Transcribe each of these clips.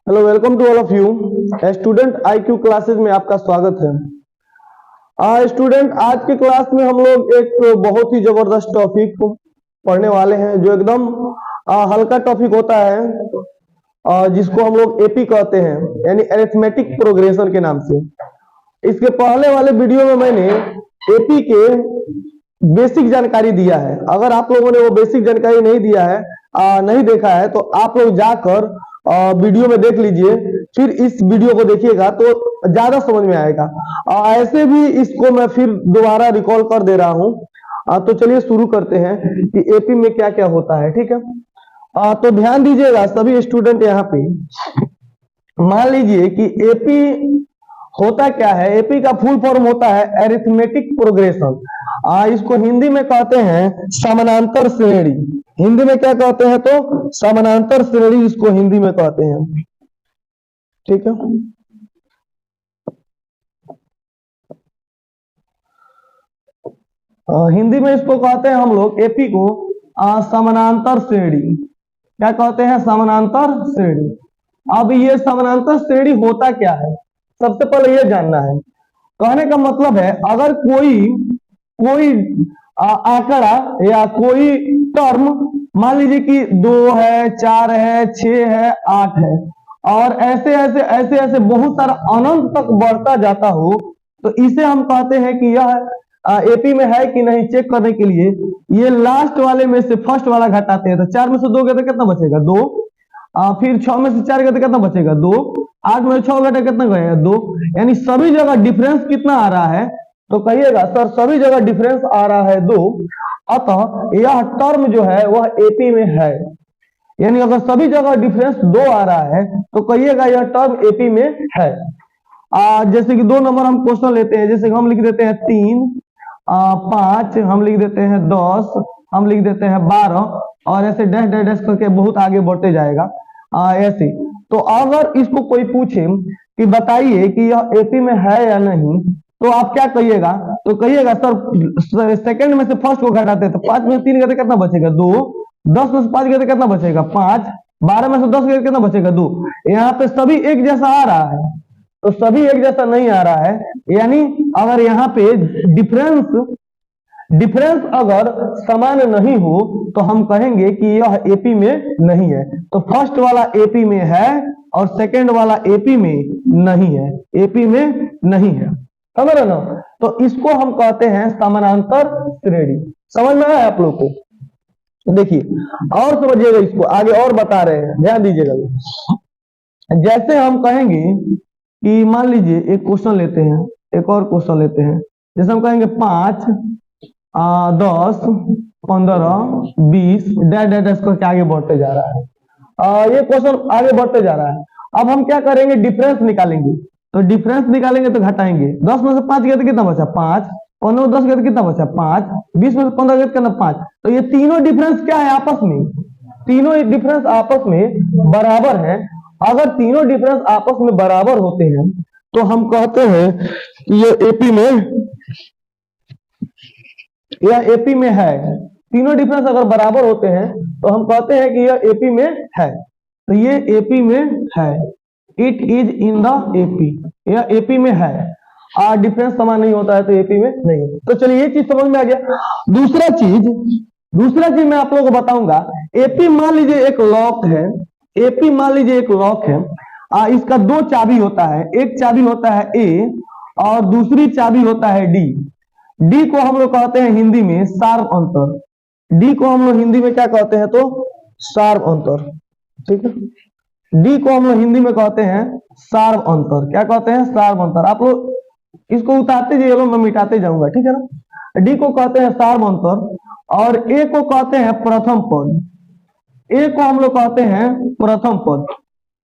Hello, welcome to all of you. Student IQ classes में आपका स्वागत है। स्टूडेंट, आज की क्लास में हम लोग एक बहुत ही जबरदस्त टॉपिक पढ़ने वाले हैं जो एकदम हल्का टॉपिक होता है, जिसको हम लोग एपी कहते हैं, यानी अरिथमेटिक प्रोग्रेशन के नाम से। इसके पहले वाले वीडियो में मैंने एपी के बेसिक जानकारी दिया है। अगर आप लोगों ने वो बेसिक जानकारी नहीं दिया है, नहीं देखा है, तो आप लोग जाकर वीडियो में देख लीजिए, फिर इस वीडियो को देखिएगा तो ज्यादा समझ में आएगा। ऐसे भी इसको मैं फिर दोबारा रिकॉल कर दे रहा हूँ। तो चलिए शुरू करते हैं कि एपी में क्या क्या होता है। ठीक है, तो ध्यान दीजिएगा सभी स्टूडेंट। यहाँ पे मान लीजिए कि एपी होता क्या है। एपी का फुल फॉर्म होता है अरिथमेटिक प्रोग्रेशन। इसको हिंदी में कहते हैं समानांतर श्रेणी। हिंदी में क्या कहते हैं? तो समानांतर श्रेणी इसको हिंदी में कहते हैं। ठीक है, हिंदी में इसको कहते हैं हम लोग एपी को समानांतर श्रेणी। क्या कहते हैं? समानांतर श्रेणी। अब ये समानांतर श्रेणी होता क्या है, सबसे पहले ये जानना है। कहने का मतलब है, अगर कोई कोई आंकड़ा या कोई टर्म, मान लीजिए कि 2 है, 4 है, 6 है, 8 है, और ऐसे ऐसे ऐसे ऐसे बहुत सारा अनंत तक बढ़ता जाता हो, तो इसे हम कहते हैं कि यह एपी में है कि नहीं चेक करने के लिए ये लास्ट वाले में से फर्स्ट वाला घटाते हैं। तो 4 में से 2 गए तो कितना बचेगा? 2। फिर 6 में से 4 गए तो कितना बचेगा? 2। 8 में से 6 घटे कितना गएगा? 2। यानी सभी जगह डिफरेंस कितना आ रहा है? तो कहिएगा सर सभी जगह डिफरेंस आ रहा है 2। अतः यह टर्म जो है वह एपी में है। यानी अगर सभी जगह डिफरेंस 2 आ रहा है तो कहिएगा यह टर्म एपी में है। जैसे कि 2 नंबर हम क्वेश्चन लेते हैं, जैसे हम लिख देते हैं 3, 5, हम लिख देते हैं 10, हम लिख देते हैं 12, और ऐसे डैश डैश डैश करके बहुत आगे बढ़ते जाएगा ऐसे। तो अगर इसको कोई पूछे कि बताइए कि यह एपी में है या नहीं, तो आप क्या कहिएगा? तो कहिएगा सर सेकंड में से फर्स्ट को घटाते हैं तो 5 में से 3 गए कितना बचेगा? 2। 10 में से 5 गए कितना बचेगा? 5। 12 में से 10 गए कितना बचेगा? 2। यहाँ पे सभी एक जैसा आ रहा है, तो सभी एक जैसा नहीं आ रहा है। यानी अगर यहाँ पे डिफरेंस अगर समान नहीं हो तो हम कहेंगे कि यह एपी में नहीं है। तो फर्स्ट वाला एपी में है और सेकंड वाला एपी में नहीं है, एपी में नहीं है। समझ रहे ना? तो इसको हम कहते हैं समानांतर श्रेणी। समझ में आया आप लोग को? देखिए और समझिएगा, इसको आगे और बता रहे हैं, ध्यान दीजिएगा। जैसे हम कहेंगे कि मान लीजिए एक क्वेश्चन लेते हैं, एक और क्वेश्चन लेते हैं, जैसे हम कहेंगे 5, 10, 15, 20 डैश डैश डैश करके आगे बढ़ते जा रहा है। ये क्वेश्चन आगे बढ़ते जा रहा है। अब हम क्या करेंगे? डिफरेंस निकालेंगे। तो डिफरेंस निकालेंगे तो घटाएंगे। 10 में से 5 गए तो कितना बचा? 5। 15 में 10 गए तो कितना बचा? 5। 20 में से 15 गए तो कितना? 5। तो ये तीनों डिफरेंस क्या है आपस में? तीनों डिफरेंस आपस में बराबर है। अगर तीनों डिफरेंस आपस में बराबर होते हैं तो हम कहते हैं कि यह एपी में है। तीनों डिफरेंस अगर बराबर होते हैं तो हम कहते हैं कि यह एपी में है। तो ये एपी में है, it is in the AP, यह एपी में है। डिफरेंस समान नहीं होता है तो एपी में नहीं है। तो चलिए ये चीज समझ में आ गया। दूसरा चीज मैं आप लोगों को बताऊंगा। एपी मान लीजिए एक लॉक है, एपी मान लीजिए एक लॉक है। इसका 2 चाबी होता है, एक चाबी होता है ए और दूसरी चाबी होता है डी। डी को हम लोग कहते हैं हिंदी में सार्व अंतर। डी को हम लोग हिंदी में क्या कहते हैं? तो सार्व अंतर। ठीक है, डी को हम लोग हिंदी में कहते हैं सार्व अंतर। क्या कहते हैं? सार्व अंतर। आप लोग इसको उतारते जाइए, मैं मिटाते जाऊंगा, ठीक है ना। डी को कहते हैं सार्व अंतर और ए को कहते हैं प्रथम पद। ए को हम लोग कहते हैं प्रथम पद,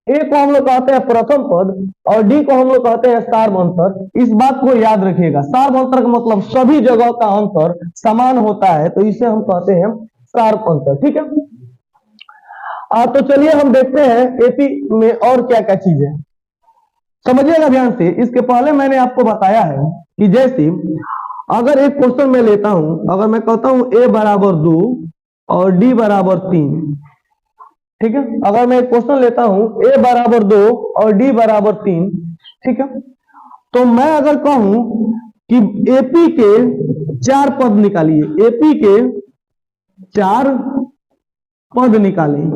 ए को हम लोग कहते हैं प्रथम पद और डी को हम लोग कहते हैं सार्व अंतर। इस बात को याद रखिएगा, सार्व अंतर का मतलब सभी जगह का अंतर समान होता है, तो इसे हम कहते हैं सार्व अंतर। ठीक है, तो चलिए हम देखते हैं एपी में और क्या क्या चीज है। समझिएगा ध्यान से। इसके पहले मैंने आपको बताया है कि जैसे अगर एक क्वेश्चन मैं लेता हूं, अगर मैं कहता हूं ए बराबर 2 और डी बराबर 3, ठीक है। अगर मैं एक क्वेश्चन लेता हूं a बराबर 2 और d बराबर 3, ठीक है, तो मैं अगर कहूं कि एपी के 4 पद निकालिए, एपी के 4 पद निकालें,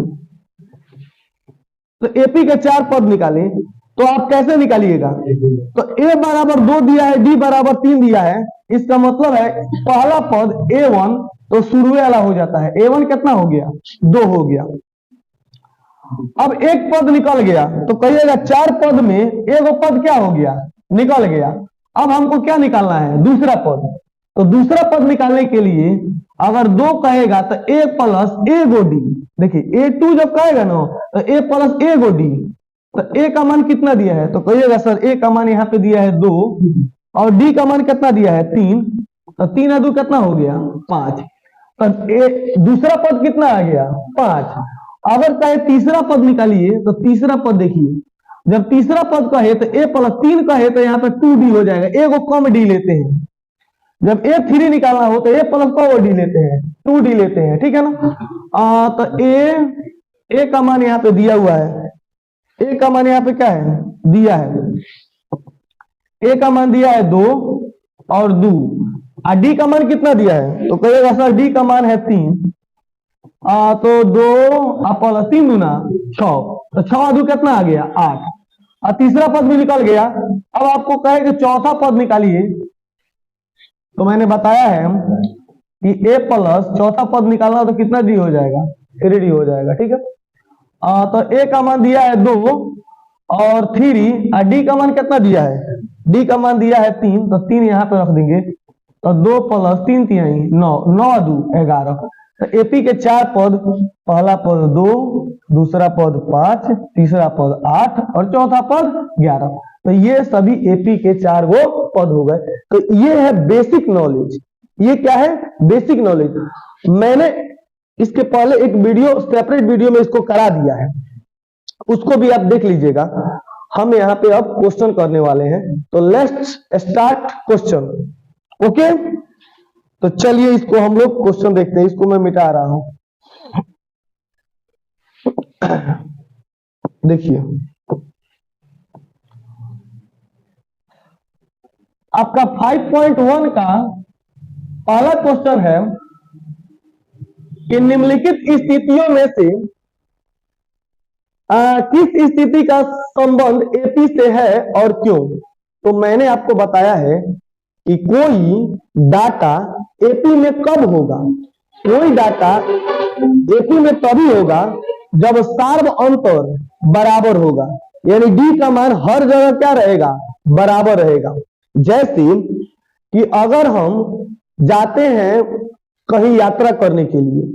तो एपी के 4 पद निकालें तो आप कैसे निकालिएगा? तो a बराबर 2 दिया है, d बराबर 3 दिया है, इसका मतलब है पहला पद a1 तो शुरू वाला हो जाता है, a1 कितना हो गया? 2 हो गया। अब एक पद निकल गया तो कहिएगा 4 पद में एक पद क्या हो गया? निकल गया। अब हमको क्या निकालना है? दूसरा पद। तो दूसरा पद निकालने के लिए अगर 2 कहेगा तो a plus a go D, देखिए a2 जब कहेगा ना तो a plus a go D, तो a का मान कितना दिया है? तो कहिएगा सर a का मान यहाँ पे दिया है 2 और d का मान कितना दिया है? 3, तो 3 और 2 कितना हो गया? 5। तो दूसरा पद कितना आ गया? 5। अगर कहे तीसरा पद निकालिए तो तीसरा पद देखिए, जब तीसरा पद कहे तो a प्लस 3 कहे तो यहाँ पे 2d हो जाएगा, एगो कम d लेते हैं। जब a3 निकालना हो तो a प्लस को डी लेते हैं, 2d लेते हैं, ठीक है ना। तो a का मान यहाँ पे दिया हुआ है, a का मान यहाँ पे क्या है? दिया है, a का मान दिया है 2 और 2, और d का मान कितना दिया है? तो कहेगा सर d का मान है 3, तो 2 प्लस 3 दूना 6, तो 6 और 2 कितना आ गया? 8, और तीसरा पद भी निकल गया। अब आपको कहे कि चौथा पद निकालिए, तो मैंने बताया है कि a प्लस चौथा पद निकालना तो कितना डी हो जाएगा? 3d हो जाएगा, ठीक है। तो a का मान दिया है 2 और 3, और d का मान कितना दिया है? d का मान दिया है 3, तो 3 यहाँ पे रख देंगे, तो 2 प्लस 3 3 9, 9 2 11। तो एपी के 4 पद, पहला पद 2, दूसरा पद 5, तीसरा पद 8 और चौथा पद 11। तो ये सभी एपी के 4 गो पद हो गए। तो ये है बेसिक नॉलेज। ये क्या है? Basic knowledge. मैंने इसके पहले एक वीडियो, सेपरेट वीडियो में इसको करा दिया है, उसको भी आप देख लीजिएगा। हम यहाँ पे अब क्वेश्चन करने वाले हैं, तो लेट्स स्टार्ट क्वेश्चन। ओके, तो चलिए इसको हम लोग क्वेश्चन देखते हैं। इसको मैं मिटा रहा हूं, देखिए आपका 5.1 का पहला क्वेश्चन है कि निम्नलिखित स्थितियों में से किस स्थिति का संबंध एपी से है और क्यों? तो मैंने आपको बताया है कि कोई डाटा एपी में कब होगा? कोई डाटा एपी में तभी होगा जब सार्व अंतर बराबर होगा, यानी डी का मान हर जगह क्या रहेगा? बराबर रहेगा। जैसे कि अगर हम जाते हैं कहीं यात्रा करने के लिए,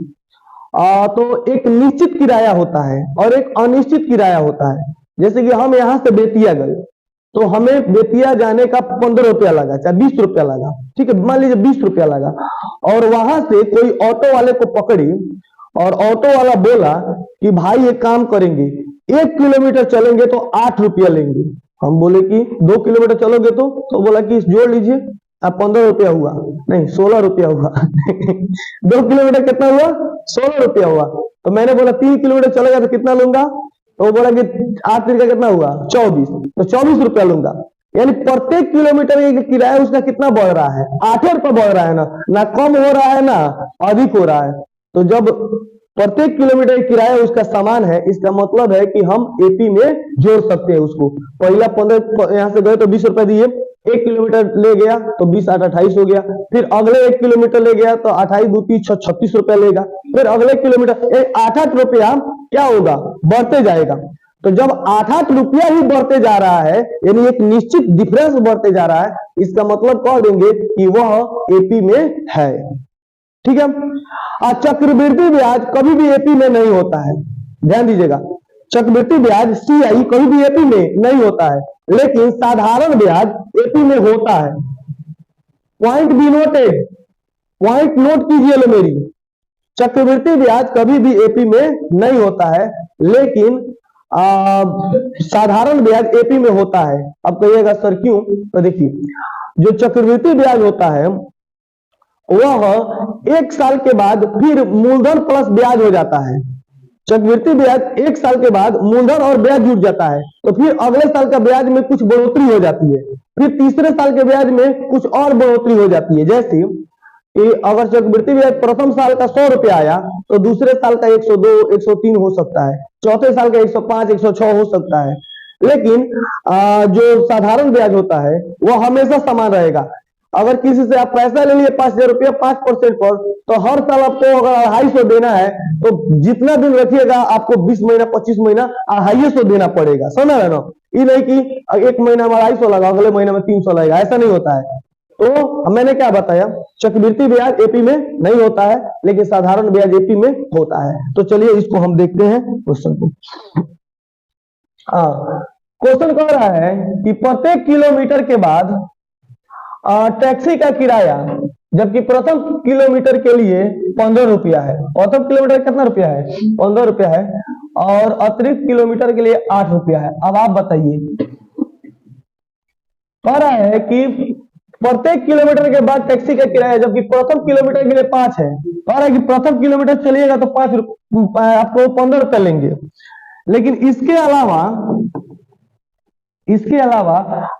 तो एक निश्चित किराया होता है और एक अनिश्चित किराया होता है। जैसे कि हम यहां से बेतिया गए, तो हमें बेतिया जाने का 15 रुपया लगा, चाहे 20 रुपया लगा, ठीक है, मान लीजिए 20 रुपया लगा, और वहां से कोई ऑटो वाले को पकड़ी और ऑटो वाला बोला कि भाई एक काम करेंगे, 1 किलोमीटर चलेंगे तो 8 रुपया लेंगे। हम बोले कि 2 किलोमीटर चलोगे तो बोला कि जोड़ लीजिए, अब 15 रुपया हुआ, नहीं 16 रुपया हुआ 2 किलोमीटर कितना हुआ? 16 रुपया हुआ। तो मैंने बोला 3 किलोमीटर चलेगा तो कितना लूंगा? तो वो बोला कि 8 का कितना हुआ? 24, तो 24 रुपया लूंगा। यानी प्रत्येक किलोमीटर का किराया उसका कितना बढ़ रहा है? 8 रुपया बढ़ रहा है ना कम हो रहा है ना अधिक हो रहा है। तो जब प्रत्येक किलोमीटर किराया उसका समान है, इसका मतलब है कि हम एपी में जोड़ सकते हैं उसको। पहला 15 यहां से गए तो 20 रुपए दिए, 1 किलोमीटर ले गया तो 20 8 28 हो गया, फिर अगले 1 किलोमीटर ले गया तो 28 2 3 6 36 रुपया लेगा, फिर अगले किलोमीटर 8 रुपया क्या होगा? बढ़ते जाएगा। तो जब 8 रुपया ही बढ़ते जा रहा है, यानी एक निश्चित डिफरेंस बढ़ते जा रहा है, इसका मतलब कह देंगे कि वह एपी में है, ठीक है। चक्रवृद्धि ब्याज कभी भी एपी में नहीं होता है, ध्यान दीजिएगा। चक्रवृद्धि ब्याज सीआई कभी भी एपी में नहीं होता है, लेकिन साधारण ब्याज एपी में होता है। Point be noted, point note कीजिए लो मेरी, चक्रवृद्धि ब्याज कभी भी एपी में नहीं होता है, लेकिन साधारण ब्याज एपी में होता है। अब कहिएगा सर क्यों? तो देखिए, जो चक्रवृद्धि ब्याज होता है वह 1 साल के बाद फिर मूलधन प्लस ब्याज हो जाता है। चक्रवृद्धि ब्याज 1 साल के बाद मूलधन और ब्याज जुट जाता है, तो फिर अगले साल का ब्याज में कुछ बढ़ोतरी हो जाती है, फिर तीसरे साल के ब्याज में कुछ और बढ़ोतरी हो जाती है। जैसे कि अगर चक्रवृद्धि ब्याज प्रथम साल का 100 रुपया आया तो दूसरे साल का 102, 103 हो सकता है, चौथे साल का 105, 106 हो सकता है। लेकिन जो साधारण ब्याज होता है वो हमेशा समान रहेगा। अगर किसी से आप पैसा ले लिए 5,000 रुपया 5% पर, तो हर साल आपको अगर 250 देना है तो जितना दिन रखिएगा आपको 20 महीना 25 महीना 250 देना पड़ेगा। समझ रहे ना? ये नहीं कि एक महीना में 250 लगा, अगले महीने में 300 लगेगा, ऐसा नहीं होता है। तो मैंने क्या बताया, चक्रवृद्धि ब्याज एपी में नहीं होता है, लेकिन साधारण ब्याज एपी में होता है। तो चलिए इसको हम देखते हैं क्वेश्चन को। क्वेश्चन कह रहा है कि प्रत्येक किलोमीटर के बाद टैक्सी का किराया, जबकि प्रथम किलोमीटर के लिए 15 रुपया है। प्रथम किलोमीटर कितना रुपया है? 15 रुपया है, और अतिरिक्त किलोमीटर के लिए 8 रुपया है। अब आप बताइए, कह रहा है कि प्रत्येक किलोमीटर के बाद टैक्सी का किराया, जबकि प्रथम किलोमीटर के लिए 5 है। कह रहा है कि प्रथम किलोमीटर चलिएगा तो 5 आपको 15 रुपया लेंगे, लेकिन इसके अलावा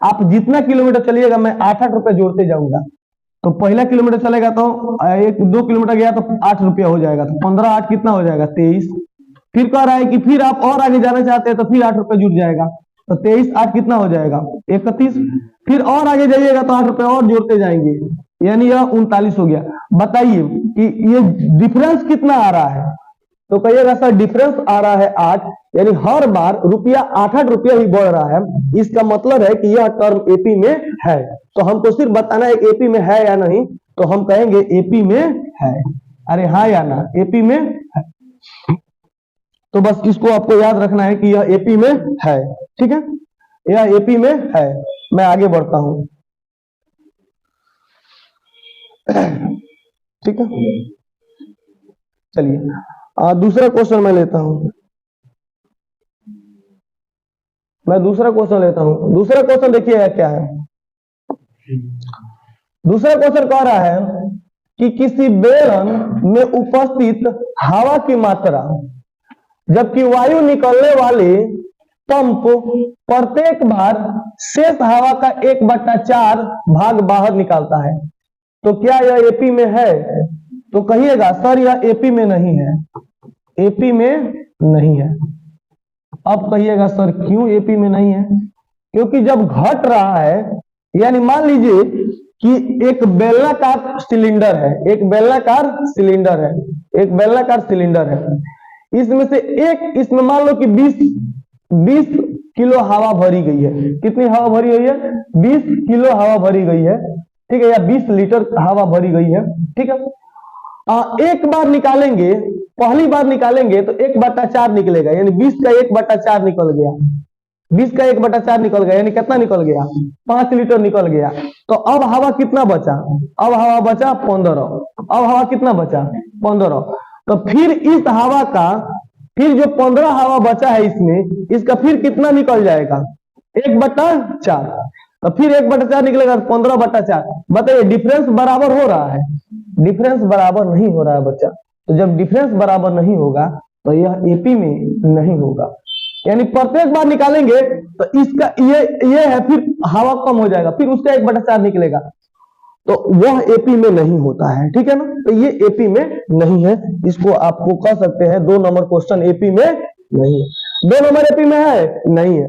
आप जितना किलोमीटर चलिएगा मैं 8-8 रुपए जोड़ते जाऊंगा। तो पहला किलोमीटर चलेगा तो 1-2 किलोमीटर गया तो 8 रुपया हो जाएगा, तो 15 8 कितना हो जाएगा? 23। फिर कह रहा है कि फिर आप और आगे जाना चाहते हैं तो फिर 8 रुपये जुट जाएगा, तो 23 8 कितना हो जाएगा? 31। फिर और आगे जाइएगा तो 8 रुपये और जोड़ते जाएंगे, यानी यह 39 हो गया। बताइए कि ये डिफरेंस कितना आ रहा है? तो कहिएगा सर डिफरेंस आ रहा है 8, यानी हर बार रुपया 8-8 रुपया ही बढ़ रहा है। इसका मतलब है कि यह टर्म एपी में है। तो हमको सिर्फ बताना है एपी में है या नहीं, तो हम कहेंगे एपी में है। अरे हाँ या ना, एपी में है। तो बस इसको आपको याद रखना है कि यह एपी में है। ठीक है, यह एपी में है। मैं आगे बढ़ता हूं। ठीक है, चलिए दूसरा क्वेश्चन मैं लेता हूं। दूसरा क्वेश्चन देखिएगा क्या है। दूसरा क्वेश्चन कह रहा है कि किसी बेलन में उपस्थित हवा की मात्रा, जबकि वायु निकलने वाले पंप प्रत्येक बार शेष हवा का 1/4 भाग बाहर निकालता है, तो क्या यह एपी में है? तो कहिएगा सर यह एपी में नहीं है, एपी में नहीं है। अब कहिएगा सर क्यों एपी में नहीं है? क्योंकि जब घट रहा है, यानी मान लीजिए कि एक बेलनाकार सिलेंडर है, एक बेलनाकार सिलेंडर है, इसमें से इसमें मान लो कि 20 किलो हवा भरी गई है। कितनी हवा भरी गई है? 20 किलो हवा भरी गई है। ठीक है, या 20 लीटर हवा भरी गई है। ठीक है, एक बार निकालेंगे, पहली बार निकालेंगे तो 1/4 निकलेगा, यानी 20 का 1/4 निकल गया। 20 का 1/4 निकल गया, यानी कितना निकल गया? 5 लीटर निकल गया। तो अब हवा कितना बचा? अब हवा बचा 15। अब हवा कितना बचा? 15। तो फिर इस हवा का, फिर जो 15 हवा बचा है इसमें, इसका फिर कितना निकल जाएगा? 1/4। तो फिर 1/4 निकलेगा, 15/4। बताइए डिफरेंस बराबर हो रहा है? डिफरेंस बराबर नहीं हो रहा है बच्चा। तो जब डिफरेंस बराबर नहीं होगा तो यह एपी में नहीं होगा, यानी प्रत्येक बार निकालेंगे तो इसका ये है, फिर हवा कम हो जाएगा, फिर उसका 1/4 निकलेगा, तो वह एपी में नहीं होता है। ठीक है ना, तो ये एपी में नहीं है। इसको आपको कह सकते हैं 2 नंबर क्वेश्चन एपी में नहीं है। 2 नंबर एपी में है नहीं है।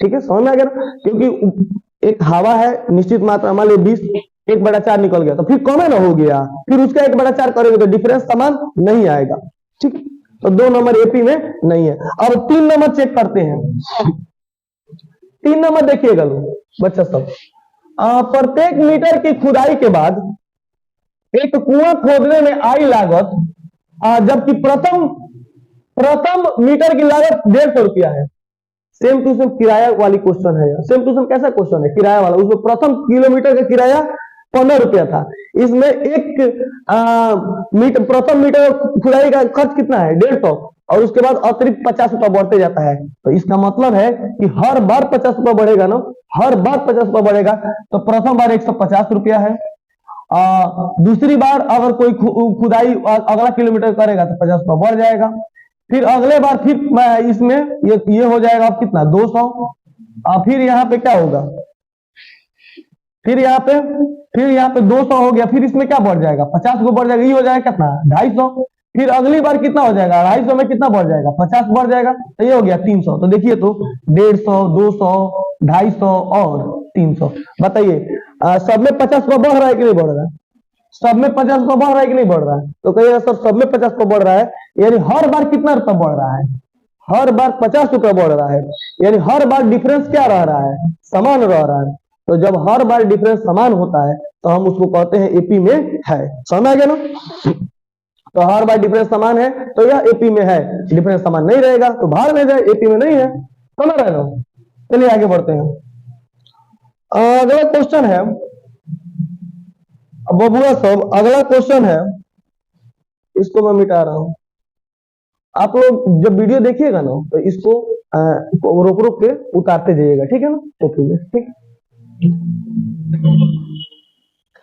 ठीक है, समझ में आ गया ना? क्योंकि एक हवा है निश्चित मात्रा, मान लो 20, 1/4 निकल गया तो फिर कम है ना हो गया, फिर उसका 1/4 करेंगे तो डिफरेंस समान नहीं आएगा। ठीक है, तो 2 नंबर एपी में नहीं है। अब 3 नंबर चेक करते हैं। 3 नंबर देखिएगा बच्चा सब, प्रत्येक मीटर की खुदाई के बाद एक कुआं खोदने में आई लागत, जबकि प्रथम मीटर की लागत 150 रुपया है। सेम टू सेम किराया वाली क्वेश्चन है। सेम टू सेम कैसा क्वेश्चन है? किराया वाला। उसमें प्रथम किलोमीटर का किराया 15 रुपया था, इसमें प्रथम मीटर खुदाई का खर्च कितना है? 150, और उसके बाद अतिरिक्त 50 रुपया बढ़ते जाता है। तो इसका मतलब है कि हर बार 50 रुपया बढ़ेगा ना, हर बार 50 रुपया बढ़ेगा। तो प्रथम बार 150 रुपया है, दूसरी बार अगर कोई खुदाई अगला किलोमीटर करेगा तो 50 रुपया बढ़ जाएगा, फिर अगले बार फिर इसमें ये हो जाएगा अब कितना 200। और फिर यहाँ पे क्या होगा, फिर यहाँ पे 200 हो गया, फिर इसमें क्या बढ़ जाएगा 50 को बढ़ जाएगा, ये हो जाएगा कितना 250। फिर अगली बार कितना हो जाएगा 250 में कितना बढ़ जाएगा 50 बढ़ जाएगा, तो ये हो गया 300। तो देखिए तो 150, 200, 250 और 300। बताइए सब में 50 को बढ़ रहा है कि नहीं बढ़ रहा है, सब में 50 को बढ़ रहा है कि नहीं बढ़ रहा है। तो कहिएगा सर सब में 50 को बढ़ रहा है, यानी हर बार कितना रुपया बढ़ रहा है, हर बार 50 रुपया बढ़ रहा है, यानी हर बार डिफरेंस क्या रह रहा है, समान रह रहा है। तो जब हर बार डिफरेंस समान होता है तो हम उसको कहते हैं एपी में है। समझ आ गया ना। तो हर बार डिफरेंस समान है तो यह एपी में है, डिफरेंस समान नहीं रहेगा तो बाहर में जाए, एपी में नहीं है। समझ रहे हो। चलिए आगे बढ़ते हैं। अगला क्वेश्चन है बबुआ सब, अगला क्वेश्चन है, इसको मैं मिटा रहा हूं। आप लोग जब वीडियो देखिएगा ना तो इसको रोक रोक के उतारते जाइएगा, ठीक है ना। ओके ठीक।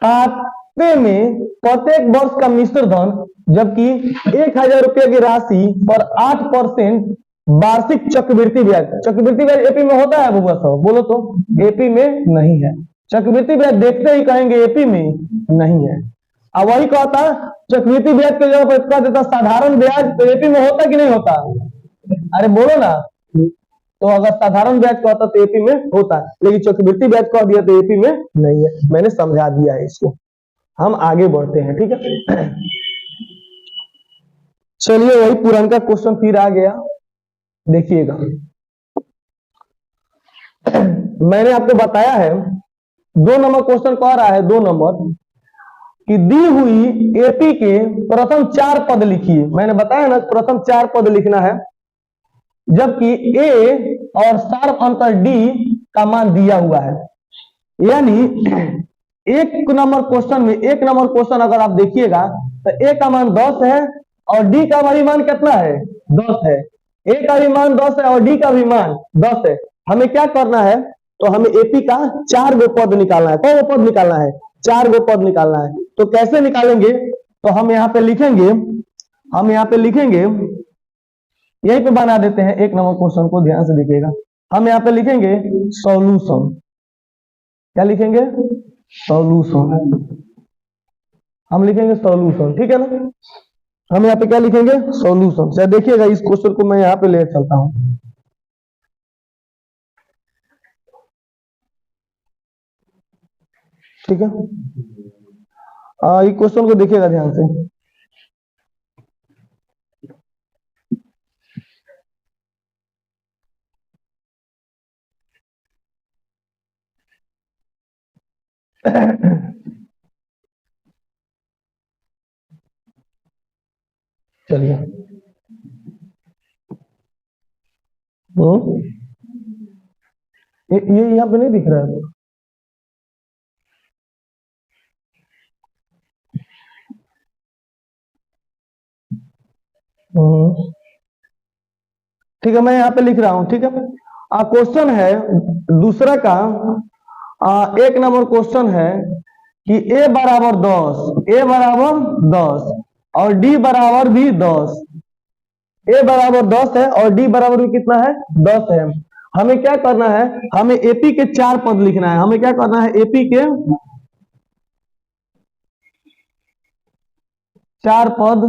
खाते में प्रत्येक वर्ष का मिश्र धन, जबकि 1000 रुपये की राशि पर 8% वार्षिक चक्रवृद्धि ब्याज। चक्रवृद्धि ब्याज एपी में होता है बबुआ साहब, बोलो तो। एपी में नहीं है। चक्रवृद्धि ब्याज देखते ही कहेंगे एपी में नहीं है। अब वही कहता चक्रवृद्धि ब्याज के जगह पर देता साधारण ब्याज, तो एपी में होता कि नहीं होता, अरे बोलो ना। तो अगर साधारण ब्याज कहता तो एपी में होता, लेकिन चक्रवृद्धि ब्याज कह दिया तो एपी में नहीं है। मैंने समझा दिया है इसको। हम आगे बढ़ते हैं, ठीक है। चलिए वही पुराना क्वेश्चन फिर आ गया, देखिएगा। मैंने आपको बताया है 2 नंबर क्वेश्चन कह रहा है, 2 नंबर कि दी हुई एपी के प्रथम 4 पद लिखिए। मैंने बताया ना प्रथम 4 पद लिखना है, जबकि ए और सार्व अंतर डी का मान दिया हुआ है। यानी 1 नंबर क्वेश्चन में, 1 नंबर क्वेश्चन अगर आप देखिएगा तो ए का मान 10 है और डी का भी मान कितना है 10 है। ए का भी मान 10 है और डी का भी मान 10 है। हमें क्या करना है, तो हमें एपी का 4 गो पद निकालना है। कौन पद निकालना है, 4 गो पद निकालना है। तो कैसे निकालेंगे, तो हम यहाँ पे लिखेंगे, यहीं पे बना देते हैं 1 नंबर क्वेश्चन को, ध्यान से देखिएगा। हम यहाँ पे लिखेंगे सॉल्यूशन। क्या लिखेंगे, सॉल्यूशन। हम लिखेंगे सॉल्यूशन, ठीक है ना। हम यहाँ पे क्या लिखेंगे, सॉल्यूशन। शायद देखिएगा इस क्वेश्चन को मैं यहाँ पे ले चलता हूँ, ठीक है। ये क्वेश्चन को देखिएगा ध्यान से। चलिए ये यहाँ पे नहीं दिख रहा है। ठीक है, मैं यहाँ पे लिख रहा हूँ, ठीक है। क्वेश्चन है दूसरा का, 1 नंबर क्वेश्चन है कि ए बराबर 10 और डी बराबर भी 10। ए बराबर 10 है और डी बराबर भी कितना है 10 है। हमें क्या करना है, हमें एपी के 4 पद लिखना है। हमें क्या करना है, एपी के 4 पद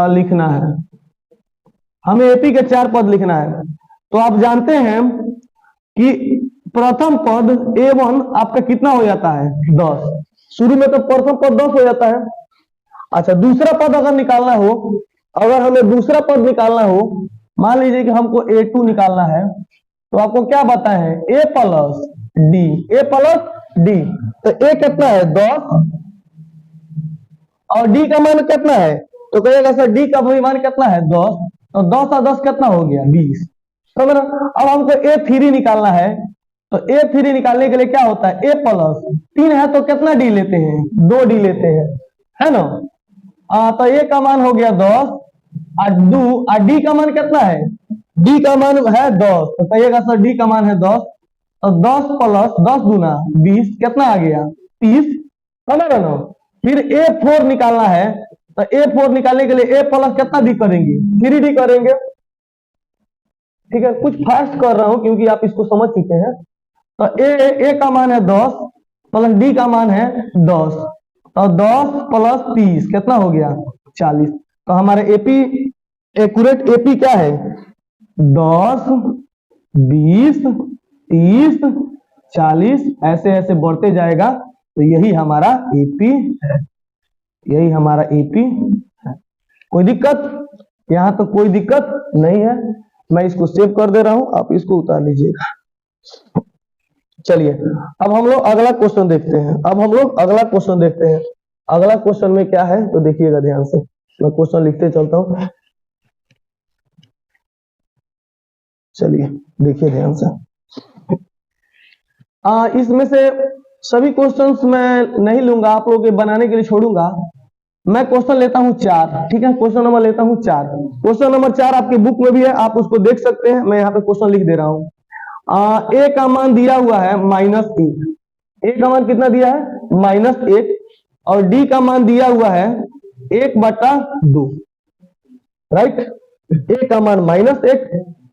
लिखना है। हमें एपी के 4 पद लिखना है। तो आप जानते हैं कि प्रथम पद A1 आपका कितना हो जाता है 10। शुरू में तो प्रथम पद 10 हो जाता है। अच्छा, दूसरा पद अगर निकालना हो, अगर हमें दूसरा पद निकालना हो, मान लीजिए कि हमको A2 निकालना है, तो आपको क्या बताए हैं, A प्लस डी। तो A कितना है 10 और डी का मान कितना है, तो कहिएगा सर डी का भी मान कितना है 10। तो 10 और 10 कितना हो गया 20। समझ रहे। अब हमको A3 निकालना है, तो A3 निकालने के लिए क्या होता है, A प्लस 3 है तो कितना डी लेते हैं, 2 डी लेते हैं, है ना। तो A का मान हो गया 10 और डी का मान कितना है, डी का मान है 10। तो कहिएगा सर डी का मान है 10। तो 10 प्लस 10 दूना 20 कितना आ गया 30। समझ रहे ना। फिर A4 निकालना है, तो A4 निकालने के लिए A प्लस कितना डी करेंगे, 3D करेंगे। ठीक है, कुछ फास्ट कर रहा हूं क्योंकि आप इसको समझ चुके हैं। तो ए का मान है 10 प्लस डी का मान है 10, तो 10 प्लस 30 कितना हो गया, 40। तो हमारे एपी एक्यूरेट एपी क्या है, 10 20 30 40, ऐसे ऐसे बढ़ते जाएगा। तो यही हमारा एपी है, यही हमारा एपी है। कोई दिक्कत, यहां तो कोई दिक्कत नहीं है। मैं इसको सेव कर दे रहा हूं, आप इसको उतार लीजिएगा। चलिए अब हम लोग अगला क्वेश्चन देखते हैं। अब हम लोग अगला क्वेश्चन देखते हैं। अगला क्वेश्चन में क्या है तो देखिएगा ध्यान से, मैं क्वेश्चन लिखते चलता हूं। चलिए देखिए ध्यान से। इसमें से सभी क्वेश्चंस मैं नहीं लूंगा, आप लोगों के बनाने के लिए छोड़ूंगा। मैं क्वेश्चन लेता हूं 4, ठीक है, क्वेश्चन नंबर लेता हूं 4। क्वेश्चन नंबर 4 आपके बुक में भी है, आप उसको देख सकते हैं। मैं यहाँ पे क्वेश्चन लिख दे रहा हूं। ए का मान दिया हुआ है -1, ए का मान कितना दिया है -1, और डी का मान दिया हुआ है 1/2, राइट। ए का मान -1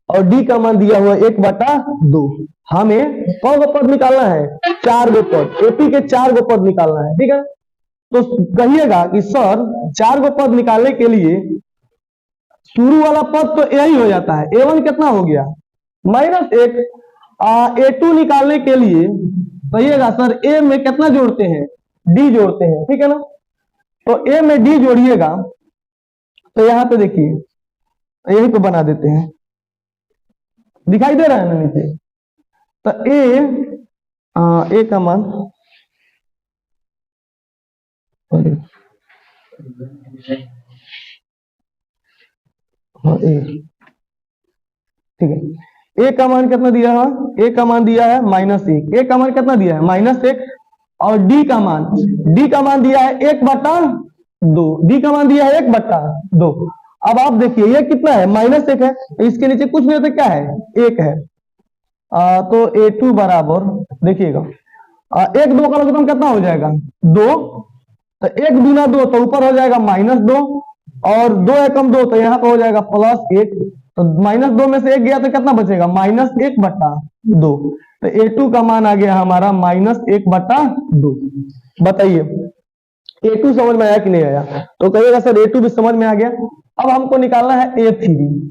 और डी का मान दिया हुआ 1/2। हमें कौन सा पद निकालना है, 4 गो पद, एपी के 4 गो पद निकालना है, ठीक है। तो कहिएगा कि सर 4 गो पद निकालने के लिए शुरू वाला पद तो यही हो जाता है, A1 कितना हो गया -1। A2 निकालने के लिए कहिएगा सर A में कितना जोड़ते हैं, D जोड़ते हैं, ठीक है ना। तो A में D जोड़िएगा, तो यहां पे देखिए यही पे बना देते हैं, दिखाई दे रहा है ना नीचे। तो A का मान ठीक है, ए का मान कितना दिया है, ए का मान दिया है -1, ए का मान कितना दिया है -1, और डी का मान दिया है 1/2, डी का मान दिया है 1/2। अब आप देखिए ये कितना है, -1 है, इसके नीचे कुछ नहीं, तो क्या है 1 है। तो A2 बराबर देखिएगा 1 2 का लघुत्तम कितना हो जाएगा 2, तो 1 दूना 2, तो ऊपर हो जाएगा -2, और 2 एकम 2, तो यहाँ पे हो जाएगा +1। तो -2 में से 1 गया तो कितना बचेगा -1/2। तो A2 का मान आ गया हमारा -1/2। बताइए A2 समझ में आया कि नहीं आया, तो कहिएगा सर A2 भी समझ में आ गया। अब हमको निकालना है A3।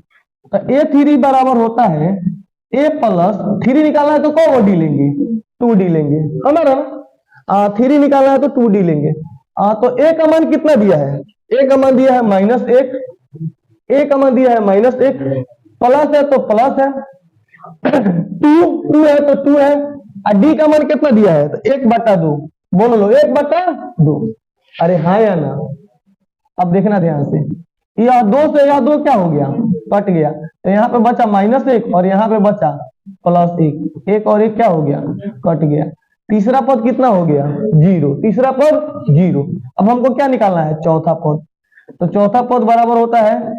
तो A3 बराबर होता है A प्लस 3 निकालना है तो कौन डी लेंगे, 2D लेंगे, समझ रहे ना। 3 निकालना है तो 2D लेंगे। तो A का मान कितना दिया है, A का मान दिया है -1, A का मान दिया है -1, प्लस है तो प्लस है, 2 है तो 2 है, और D का मान कितना दिया है तो 1/2, बोलो लो 1/2। अरे हाँ या ना। अब देखना ध्यान से, यह 2 से यह 2 क्या हो गया, कट गया, तो यहाँ पे बचा -1 और यहाँ पे बचा +1, 1 और 1 क्या हो गया, कट गया। तीसरा पद कितना हो गया 0, तीसरा पद 0। अब हमको क्या निकालना है, चौथा पद। तो चौथा पद बराबर होता है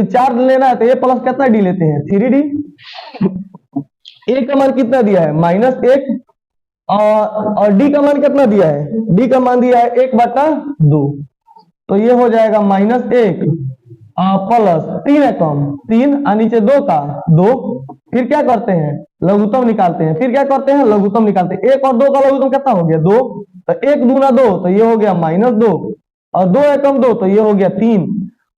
4 लेना है तो A प्लस कितना डी लेते हैं 3D। A का मान कितना दिया है -1, और D का मान कितना दिया है, D का मान दिया है 1/2। तो ये हो जाएगा -1 प्लस 3 है कम 3, नीचे 2 का 2। फिर क्या करते हैं, लघुत्तम निकालते हैं। फिर क्या करते हैं, लघुत्तम निकालते हैं। 1 और 2 का लघुत्तम कितना हो गया 2, तो 1 दूना 2, तो ये हो गया -2, और 2 एकम 2, तो ये हो गया 3।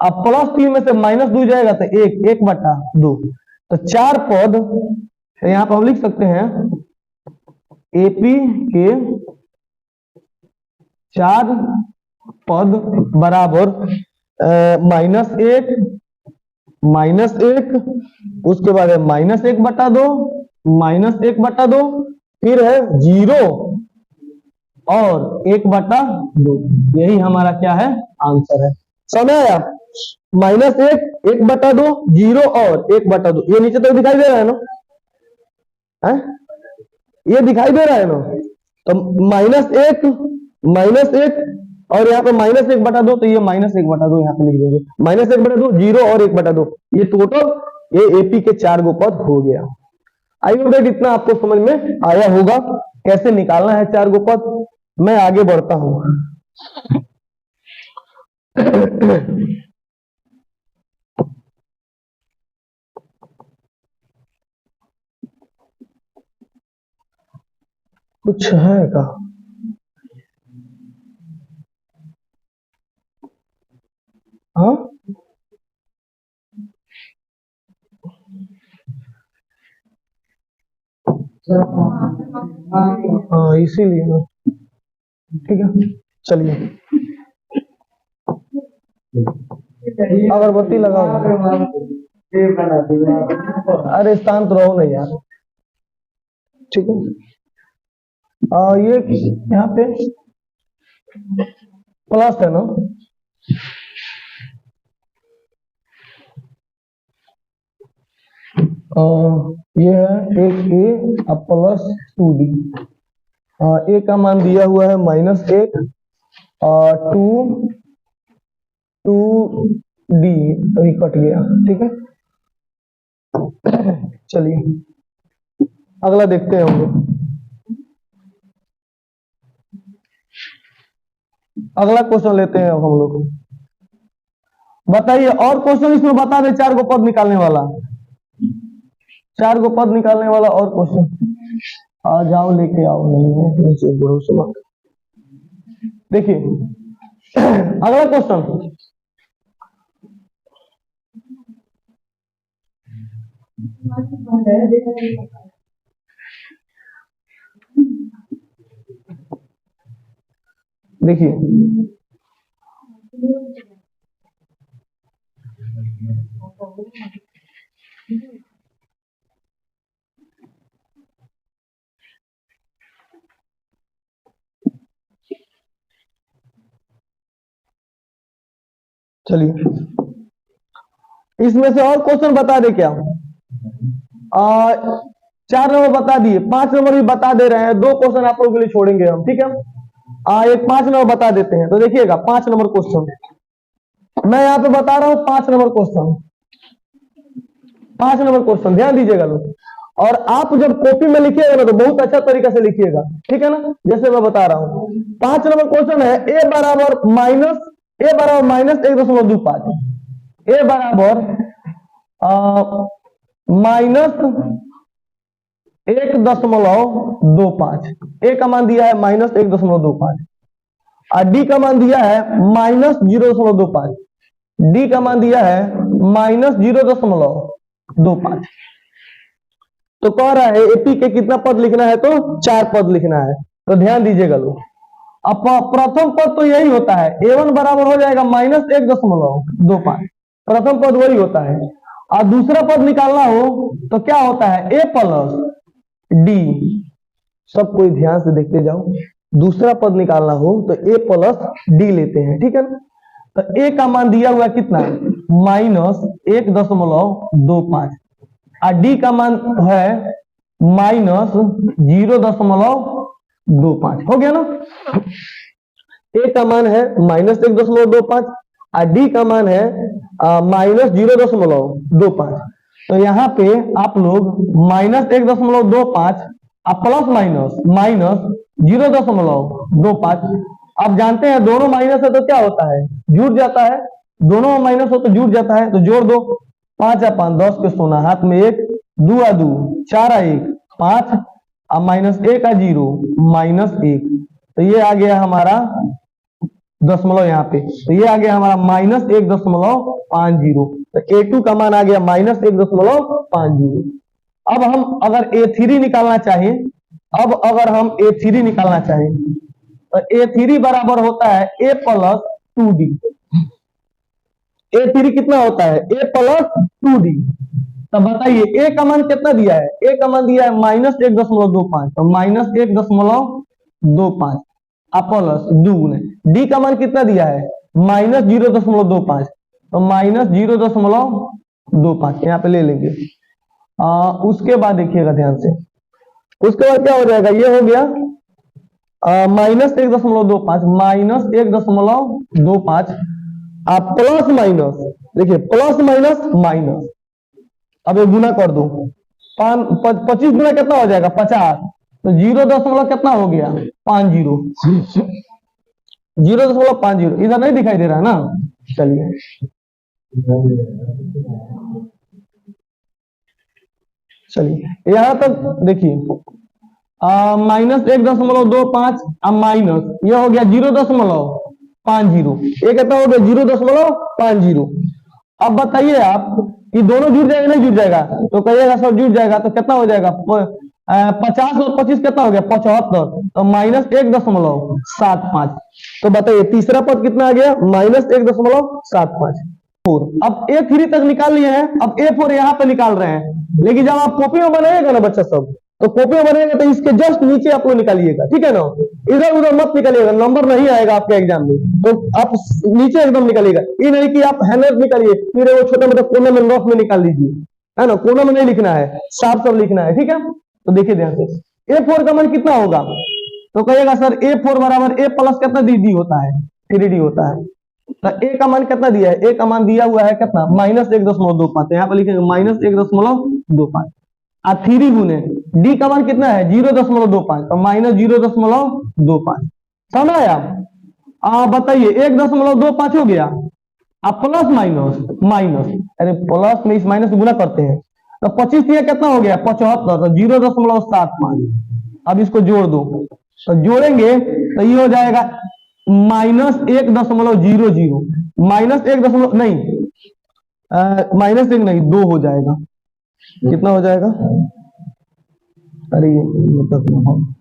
अब +3 में से -2 जाएगा तो 1/2। तो 4 पद, तो यहाँ पर हम लिख सकते हैं एपी के 4 पद बराबर -1, उसके बाद है -1/2, -1/2, फिर है 0 और 1/2। यही हमारा क्या है, आंसर है। समझ आया, -1, 1/2, 0 और 1/2। ये नीचे तो दिखाई दे रहा है ना, है? ये दिखाई दे रहा है ना। तो -1 और यहाँ पे -1/2, तो ये -1/2 यहाँ पे लिख देंगे, -1/2, 0 और 1/2। ये टोटल ये एपी के 4 गो पद हो गया। आई होप दैट इतना आपको समझ में आया होगा कैसे निकालना है 4 गो पद। मैं आगे बढ़ता हूं। कुछ है का? हाँ हाँ, इसीलिए ना। ठीक है, चलिए अगरबत्ती लगाओ। अरे शांत रहो ना यार। ठीक है, ये यहाँ पे प्लस है ना? ये है एक ए प्लस 2d। ए का मान दिया हुआ है -1 और 2d, अभी कट गया। ठीक है, चलिए अगला देखते हैं हम लोग। अगला क्वेश्चन लेते हैं हम लोग। बताइए और क्वेश्चन इसमें बता दे, 4 गो पद निकालने वाला, 4 गो पद निकालने वाला और क्वेश्चन आ जाओ, लेके आओ। नहीं है नीचे गुरु सुबह। देखिए अगला क्वेश्चन, देखिए चलिए इसमें से और क्वेश्चन बता दे क्या? 4 नंबर बता दिए, 5 नंबर भी बता दे रहे हैं। 2 क्वेश्चन आप लोगों के लिए छोड़ेंगे हम। ठीक है, एक 5 नंबर बता देते हैं। तो देखिएगा 5 नंबर क्वेश्चन मैं यहाँ पे बता रहा हूँ। 5 नंबर क्वेश्चन, 5 नंबर क्वेश्चन ध्यान दीजिएगा लोग। और आप जब कॉपी में लिखिएगा ना तो बहुत अच्छा तरीका से लिखिएगा। ठीक है ना, जैसे मैं बता रहा हूँ। 5 नंबर क्वेश्चन है ए बराबर -1.25, ए बराबर -1.25। ए का मान दिया है -1.25 और डी का मान दिया है -0.25। डी का मान दिया है -0.25। तो कह रहा है एपी के कितना पद लिखना है? तो 4 पद लिखना है। तो ध्यान दीजिएगा लोग, अब प्रथम पद तो यही होता है, A1 बराबर हो जाएगा -1.25। प्रथम पद वही होता है। और दूसरा पद निकालना हो तो क्या होता है? A plus D. सब कोई ध्यान से देखते जाओ। दूसरा पद निकालना हो तो A प्लस डी लेते हैं। ठीक है ना, तो A का मान दिया हुआ कितना? -1.25 और डी का मान है -0.25। हो गया ना? ए का मान है -1.25 और डी का मान है -0.25। तो यहाँ पे आप लोग -1.25 और प्लस -0.25। आप जानते हैं दोनों माइनस है तो क्या होता है? जुड़ जाता है। दोनों माइनस हो तो जुड़ जाता है। तो जोड़ दो, 5 या 5 10 के सोना, हाथ में 1, 2 या 2, 4 या 1, 5 और -1 का 0 -1। तो ये आ गया हमारा दशमलव यहाँ पे। तो ये आ गया हमारा -1.50। तो A2 का मान आ गया -1.50। अब हम अगर A3 निकालना चाहें, तो A3 बराबर होता है A प्लस 2D। A3 कितना होता है? A plus 2D। तब बताइए A का मान कितना दिया है? A का मान दिया है -1.25। तो -1.25 प्लस 2 ने डी का मान कितना दिया है? -0.25। तो -0.25 यहाँ पे ले लेंगे। उसके बाद देखिएगा ध्यान से, उसके बाद क्या हो जाएगा? ये हो गया -1.25 आप प्लस माइनस, देखिए प्लस माइनस माइनस। अब ये गुना कर दो, 25 गुना कितना हो जाएगा? 50। तो 0 दशमलव कितना हो गया? 50। 0.50 इधर नहीं दिखाई दे रहा है ना। चलिए चलिए यहां तक देखिए, -1.25 अब माइनस ये हो गया 0.50, ये कितना हो गया 0.50। अब बताइए आप कि दोनों जुड़ जाएगा नहीं जुड़ जाएगा, तो कहिएगा सर जुड़ जाएगा, तो कितना हो जाएगा 50 और 25 कितना हो गया 75, तो -1.75। तो बताइए तीसरा पद कितना आ गया -1.75। अब A3 तक निकाल लिए हैं, अब A4 यहाँ पे निकाल रहे हैं, लेकिन जब आप कॉपी में बनाइएगा ना बच्चा सब, तो कॉपी में बनाएगा तो इसके जस्ट नीचे आप लोग निकालिएगा, ठीक है ना। इधर उधर मत निकालिएगा, नंबर नहीं आएगा आपके एग्जाम में, तो आप नीचे एकदम निकालिएगा। ये नहीं कि आप हैंडराइट निकालिए फिर वो छोटे मोटे कोने में रफ में निकाल लीजिए, है ना। कोना में नहीं लिखना है, साफ साफ लिखना है, ठीक है। तो देखिए ध्यान से A4 का मान कितना होगा, तो कहिएगा सर A4 बराबर A प्लस कितना डी होता है 3D होता है। तो A का मान कितना दिया है, A का मान दिया हुआ है कितना -1.25, यहाँ पर लिखेंगे -1.25 और 3 गुने D का मान कितना है 0.25, तो -0.25। समझ आया। बताइए 1.25 हो गया, अब प्लस माइनस, अरे प्लस में इस माइनस से गुना करते हैं, तो 25 दिया कितना हो गया 75, तो 0.75। अब इसको जोड़ दो, तो जोड़ेंगे तो ये हो जाएगा -1.00 -1 नहीं -1 नहीं 2 हो जाएगा। कितना हो जाएगा, अरे ये मतलब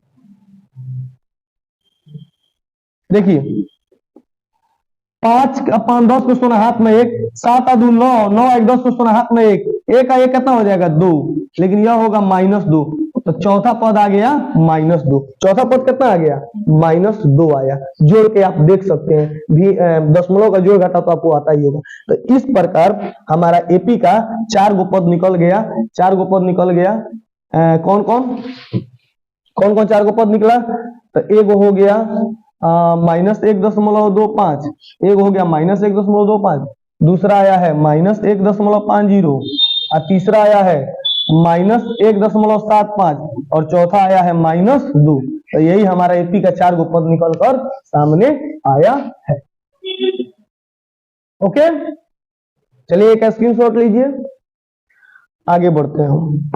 देखिए 5 5 10 को सोना हाथ में 1, 7 आ 2 9, 9 1 10 को सोना हाथ में 1, 1 का 1 कितना हो जाएगा 2, लेकिन यह होगा -2, तो चौथा पद आ गया -2। चौथा पद कितना आ गया -2 आया। जोड़ के आप देख सकते हैं भी, दशमलव का जोड़ घटा तो आपको आता ही होगा। तो इस प्रकार हमारा एपी का 4 गो पद निकल गया, 4 गो पद निकल गया। कौन कौन 4 गो पद निकला, तो एक हो गया -1.25, एक हो गया -1.25, दूसरा आया है -1.50 और तीसरा आया है -1.75 और चौथा आया है -2। तो यही हमारा एपी का 4 गो पद निकल कर सामने आया है। ओके, चलिए एक स्क्रीनशॉट लीजिए, आगे बढ़ते हैं हम।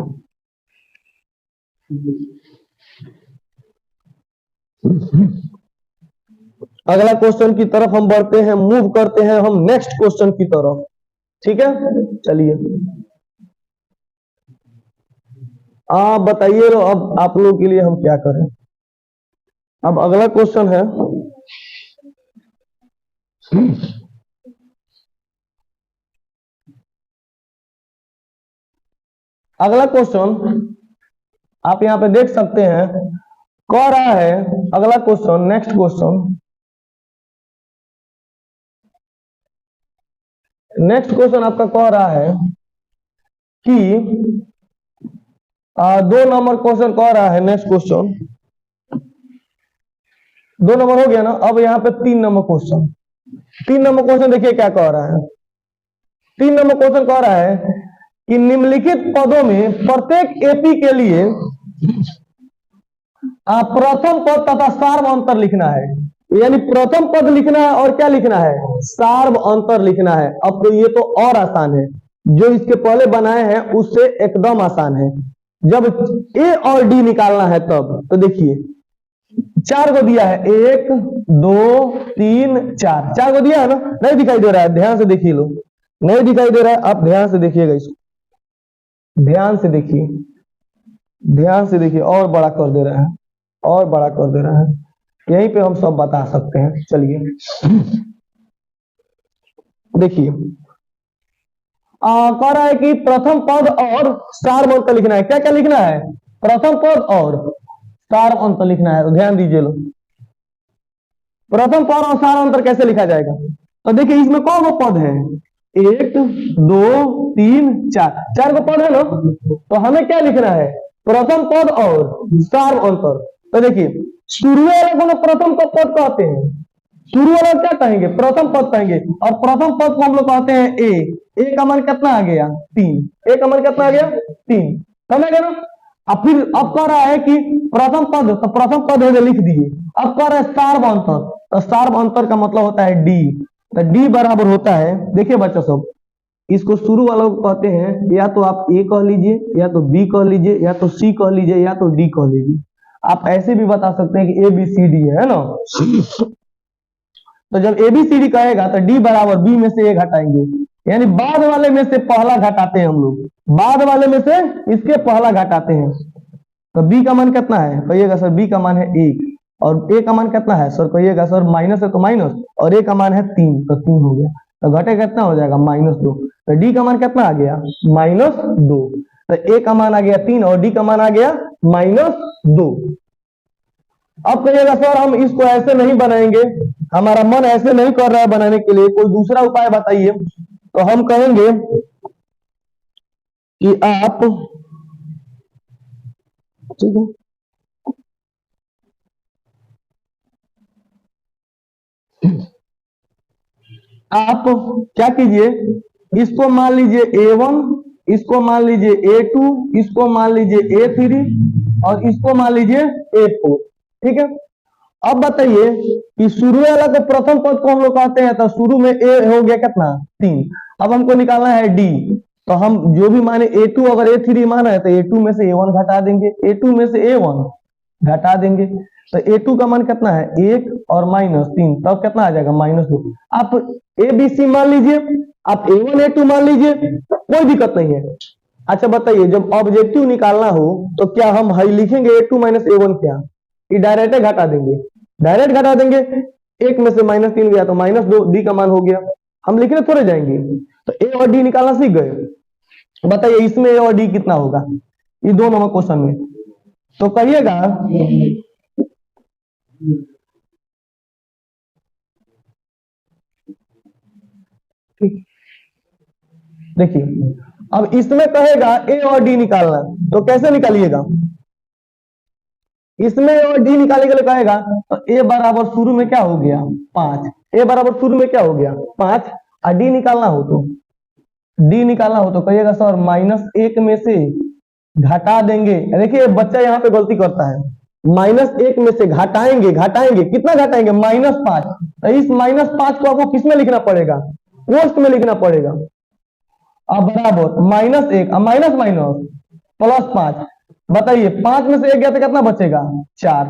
अगला क्वेश्चन की तरफ हम बढ़ते हैं, मूव करते हैं हम नेक्स्ट क्वेश्चन की तरफ, ठीक है। चलिए बताइए अब आप लोगों के लिए हम क्या करें। अब अगला क्वेश्चन है, अगला क्वेश्चन आप यहां पे देख सकते हैं, कह रहा है अगला क्वेश्चन, नेक्स्ट क्वेश्चन आपका कह रहा है कि 2 नंबर क्वेश्चन कह रहा है, नेक्स्ट क्वेश्चन 2 नंबर हो गया ना। अब यहाँ पे 3 नंबर क्वेश्चन, 3 नंबर क्वेश्चन देखिए क्या कह रहा है। 3 नंबर क्वेश्चन कह रहा है कि निम्नलिखित पदों में प्रत्येक एपी के लिए प्रथम पद तथा सार्व अंतर लिखना है। यानी प्रथम पद लिखना है और क्या लिखना है, सार्व अंतर लिखना है। अब तो ये तो और आसान है, जो इसके पहले बनाए हैं उससे एकदम आसान है। जब ए और डी निकालना है तब, तो देखिए 4 को दिया है, 1 2 3 4, 4 को दिया है ना, नहीं दिखाई दे रहा है, ध्यान से देखिए लोग, नहीं दिखाई दे रहा है, आप ध्यान से देखिएगा इसको, ध्यान से देखिए, ध्यान से देखिए, और बड़ा कर दे रहा है, और बड़ा कर दे रहा है, यहीं पे हम सब बता सकते हैं। चलिए देखिए कह रहा है कि प्रथम पद और सार्व अंतर लिखना है। क्या क्या लिखना है, प्रथम पद और सार्व अंतर लिखना है। तो ध्यान दीजिए लोग, प्रथम पद और सार्व अंतर कैसे लिखा जाएगा, तो देखिए इसमें कौन वो पद है, 1 2 3 4, 4 को पद है ना, तो हमें क्या लिखना है, प्रथम पद और सार्व अंतर। तो देखिए शुरू वाले को प्रथम पद कहते हैं, शुरू वाला क्या कहेंगे, प्रथम पद कहेंगे, और प्रथम पद को हम लोग कहते हैं ए का मान कितना आ गया 3, ए का मान कितना आ गया 3, समझ गए ना। अब फिर अब कह रहा है कि प्रथम पद, तो प्रथम पद है लिख दिए। अब कह रहा है सार्व अंतर, तो शार्प अंतर का मतलब होता है डी। तो डी बराबर होता है, देखिए बच्चा सब, इसको शुरू वालों को कहते हैं, या तो आप ए कह लीजिए, या तो बी कह लीजिए, या तो सी कह लीजिए, या तो डी कह लीजिए। आप ऐसे भी बता सकते हैं कि ए बी सी डी है ना। तो जब ए बी सी डी कहेगा तो डी बराबर बी में से ए घटाएंगे, यानी बाद वाले में से पहला घटाते हैं हम लोग, बाद वाले में से इसके पहला घटाते हैं। तो बी का मान कितना है, कहिएगा सर बी का मान है 1, और ए का मान कितना है सर, कहिएगा सर माइनस है तो माइनस, और ए का मान है 3, तो 3 हो गया। तो घटे कितना हो जाएगा, -2। तो डी का मान कितना आ गया, -2। तो ए का मान आ गया 3 और डी का मान आ गया -2। अब कहिएगा सर हम इसको ऐसे नहीं बनाएंगे, हमारा मन ऐसे नहीं कर रहा है बनाने के लिए, कोई दूसरा उपाय बताइए। तो हम कहेंगे कि आप, ठीक है, आप क्या कीजिए, इसको मान लीजिए A1, इसको मान लीजिए A2, इसको मान लीजिए A3 और इसको मान लीजिए A4। ठीक है, अब बताइए कि शुरू वाला को प्रथम पद को हम लोग कहते हैं, तो शुरू में ए हो गया कितना, 3। अब हमको निकालना है डी। तो हम जो भी माने A2 अगर A3 माना है तो A2 में से A1 घटा देंगे, A2 में से A1 घटा देंगे। तो A2 का मान कितना है 1 और -3, तब कितना आ जाएगा -2। आप ए बी सी मान लीजिए, आप A1 A2 मान लीजिए, कोई दिक्कत नहीं है। अच्छा बताइए, जब ऑब्जेक्टिव निकालना हो तो क्या हम हाई लिखेंगे A2 - A1 क्या, ये डायरेक्ट घटा देंगे, डायरेक्ट घटा देंगे। 1 में से -3 गया तो -2, डी का मान हो गया, हम लिखने थोड़े जाएंगे। तो ए और डी निकालना सीख गए। बताइए इसमें ए और डी कितना होगा, ये 2 नंबर क्वेश्चन में। तो कहिएगा देखिए, अब इसमें कहेगा ए और डी निकालना, तो कैसे निकालिएगा, इसमें और डी निकालने के लिए कहेगा तो ए बराबर शुरू में क्या हो गया 5, ए बराबर शुरू में क्या हो गया 5, और डी निकालना हो तो, डी निकालना हो तो कहिएगा सर -1 में से घटा देंगे। देखिए बच्चा यहाँ पे गलती करता है, -1 में से घटाएंगे, घटाएंगे कितना घटाएंगे, -5। तो इस -5 को आपको किसमें लिखना पड़ेगा, पोस्ट में लिखना पड़ेगा। अब बराबर -1 और माइनस +5। बताइए 5 में से 1 गया तो कितना बचेगा 4,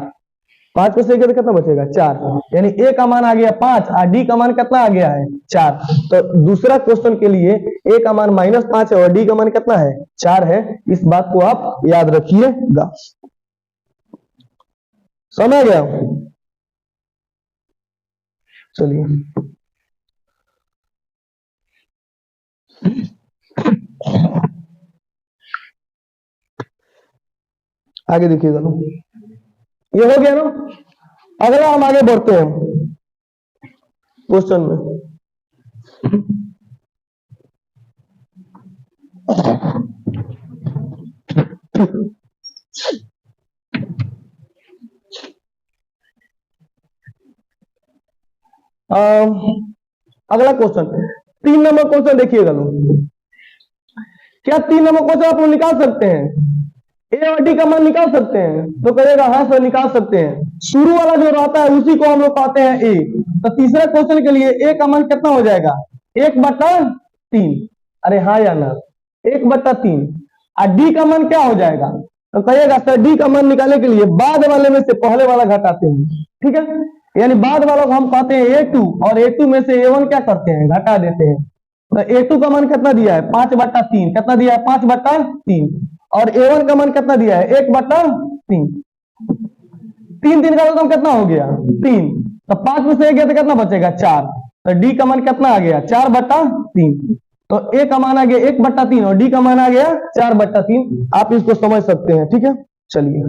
5 में से 1 गया तो कितना बचेगा 4, यानी ए का मान आ गया 5 और डी का मान कितना आ गया है 4। तो दूसरा क्वेश्चन के लिए ए का मान -5 है और डी का मान कितना है 4 है, इस बात को आप याद रखिएगा। समझ गया, चलिए आगे देखिएगा ना, ये हो गया ना। अगला हम आगे बढ़ते हैं क्वेश्चन में। अगला क्वेश्चन 3 नंबर क्वेश्चन देखिएगा लोग, क्या 3 नंबर क्वेश्चन आप लोग निकाल सकते हैं, ए और डी का मान निकाल सकते हैं, तो कहेगा हाँ सर निकाल सकते हैं। शुरू वाला जो रहता है उसी को हम लोग कहते हैं ए। तो तीसरे क्वेश्चन के लिए ए का मान कितना हो जाएगा 1/3, अरे हाँ या ना 1/3, और डी का मान क्या हो जाएगा, तो कहिएगा सर डी का मान निकालने के लिए बाद वाले में से पहले वाला घटाते हैं। ठीक है, यानी बाद वालों को हम कहते हैं A2 और A2 में से A1 क्या करते हैं घटा देते हैं। तो A2 का मान कितना दिया है 5/3, कितना दिया है 5/3, और A1 का मान कितना दिया है 1/3, 3 का तो कितना हो गया 3। तो 5 में से 1 गया तो कितना बचेगा 4। तो डी का मान कितना आ गया 4/3। तो ए का मान आ गया 1/3 और डी का मान आ गया 4/3। आप इसको समझ सकते हैं। ठीक है, चलिए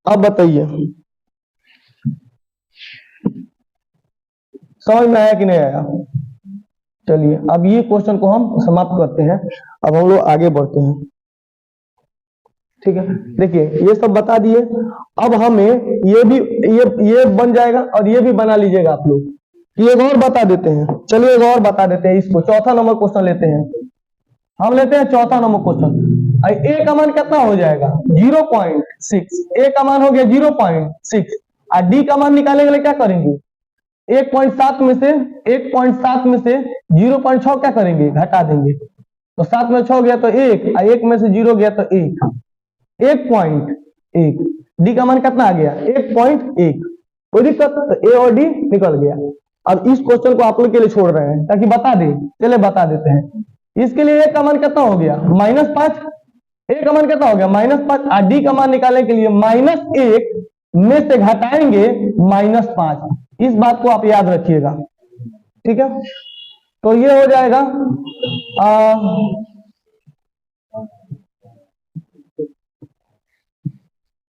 अब बताइए समझ में आया कि नहीं आया। चलिए अब ये क्वेश्चन को हम समाप्त करते हैं, अब हम लोग आगे बढ़ते हैं। ठीक है, देखिए ये सब बता दिए, अब हमें ये भी ये बन जाएगा और ये भी बना लीजिएगा आप लोग। एक और बता देते हैं, चलिए एक और बता देते हैं, इसको चौथा नंबर क्वेश्चन लेते हैं। हम लेते हैं चौथा नंबर क्वेश्चन। ए का मान कितना हो जाएगा 0.6, ए का मान हो गया 0.6 और डी का मान निकालने के लिए क्या करेंगे, 1.7 में से 0.6 क्या करेंगे, घटा देंगे। तो 7 में 6 गया तो 1, और 1 में से 0 गया तो 1.1। डी का मान कितना आ गया, 1.1। कोई दिक्कत, तो ए और डी निकल गया। अब इस क्वेश्चन को आप लोग के लिए छोड़ रहे हैं ताकि बता दें, चले बता देते हैं। इसके लिए ए का मान कितना हो गया, -5। ए का मान कितना हो गया, -5। और डी का मान निकालने के लिए -1 में से घटाएंगे -5। इस बात को आप याद रखिएगा, ठीक है। तो ये हो जाएगा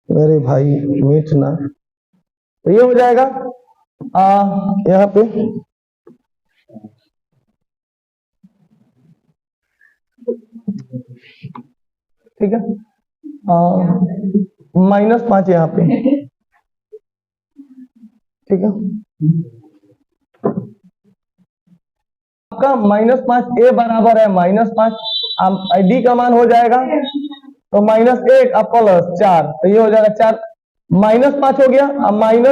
अरे भाई मीठ ना, तो ये हो जाएगा यहाँ पे ठीक है, -5 यहाँ पे, ठीक है। आपका -5 ए बराबर है -5, डी का मान हो जाएगा तो -1 अब +4, तो ये हो जाएगा 4। -5 हो गया, अब -1